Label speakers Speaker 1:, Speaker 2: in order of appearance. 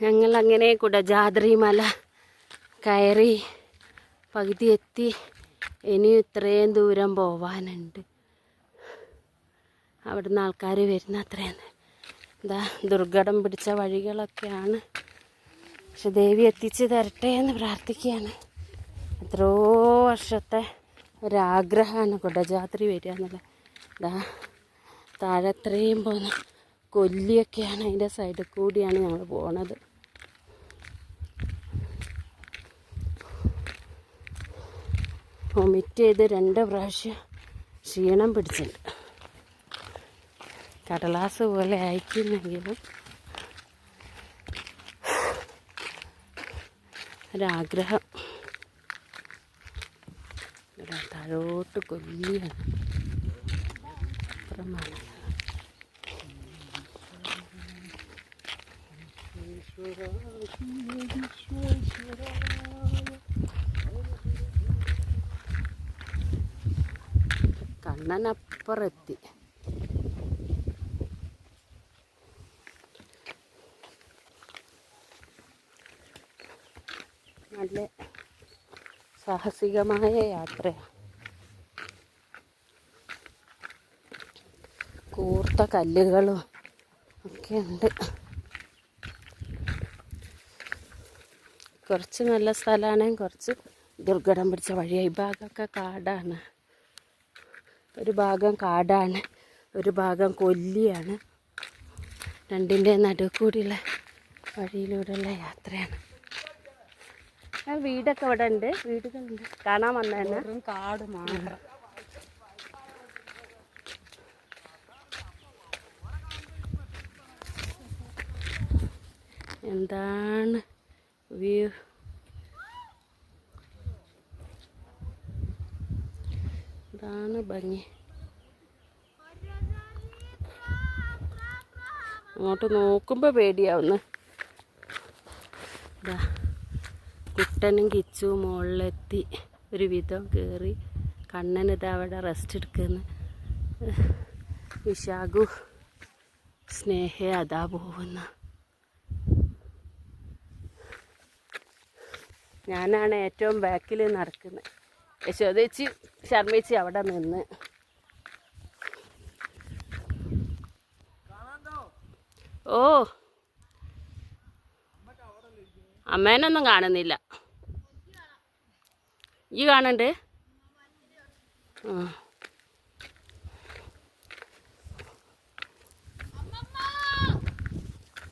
Speaker 1: ഞങ്ങളങ്ങനെ കുടജാദ്രി മല കയറി പകുതി എത്തി. ഇനിയും ഇത്രയും ദൂരം പോവാനുണ്ട്. അവിടുന്ന് ആൾക്കാർ വരുന്ന അത്രയാണ്. എന്താ ദുർഘടം പിടിച്ച വഴികളൊക്കെയാണ്. പക്ഷെ ദേവി എത്തിച്ച് തരട്ടെ എന്ന് പ്രാർത്ഥിക്കുകയാണ്. എത്രയോ വർഷത്തെ ഒരാഗ്രഹമാണ് കുടജാദ്രി വരിക എന്നുള്ളത്. ഇതാ താഴെ അത്രയും പോകുന്ന കൊല്ലിയൊക്കെയാണ്. അതിൻ്റെ സൈഡിൽ കൂടിയാണ് ഞങ്ങൾ പോണത്. വൊമിറ്റ് ചെയ്ത് 2 പ്രാവശ്യം ക്ഷീണം പിടിച്ചിട്ടുണ്ട്. കടലാസ് പോലെ അയക്കുന്നെങ്കിലും ഒരാഗ്രഹം. താഴോട്ട് കൊല്ലിയാണ്. അപ്പുറമാണ് കണ്ണനപ്പുറത്തി. നല്ല സാഹസികമായ യാത്രയാണ്. കൂർത്ത കല്ലുകളും ഒക്കെ ഉണ്ട്. കുറച്ച് നല്ല സ്ഥലമാണ്, കുറച്ച് ദുർഘടം പിടിച്ച വഴിയാണ്. ഈ ഭാഗമൊക്കെ കാടാണ്. ഒരു ഭാഗം കാടാണ്, ഒരു ഭാഗം കൊല്ലിയാണ്. രണ്ടിൻ്റെ നടുക്കൂടിയുള്ള വഴിയിലൂടെയുള്ള യാത്രയാണ്. വീടൊക്കെ ഇവിടെ ഉണ്ട്, വീടുകളുണ്ട്. കാണാൻ വന്നതന്നെ കാട് മാത്രം. എന്താണ് വ്യൂ. ഇതാണ് ഭംഗി. അങ്ങോട്ട് നോക്കുമ്പോൾ പേടിയാവുന്നു. ഇതാ കുട്ടനും കിച്ചും മുകളിലെത്തി. ഒരു വിധം കയറി. കണ്ണനിത് അവിടെ റെസ്റ്റ് എടുക്കുന്നു. വിശാഖു സ്നേഹ അതാ പോകുന്ന. ഞാനാണ് ഏറ്റവും ബാക്കിൽ നടക്കുന്നത്. യശോദേച്ചി ശർമ്മേച്ചി അവിടെ നിന്ന്. ഓ അമ്മേനൊന്നും കാണുന്നില്ല. ഈ കാണണ്ട്. ആ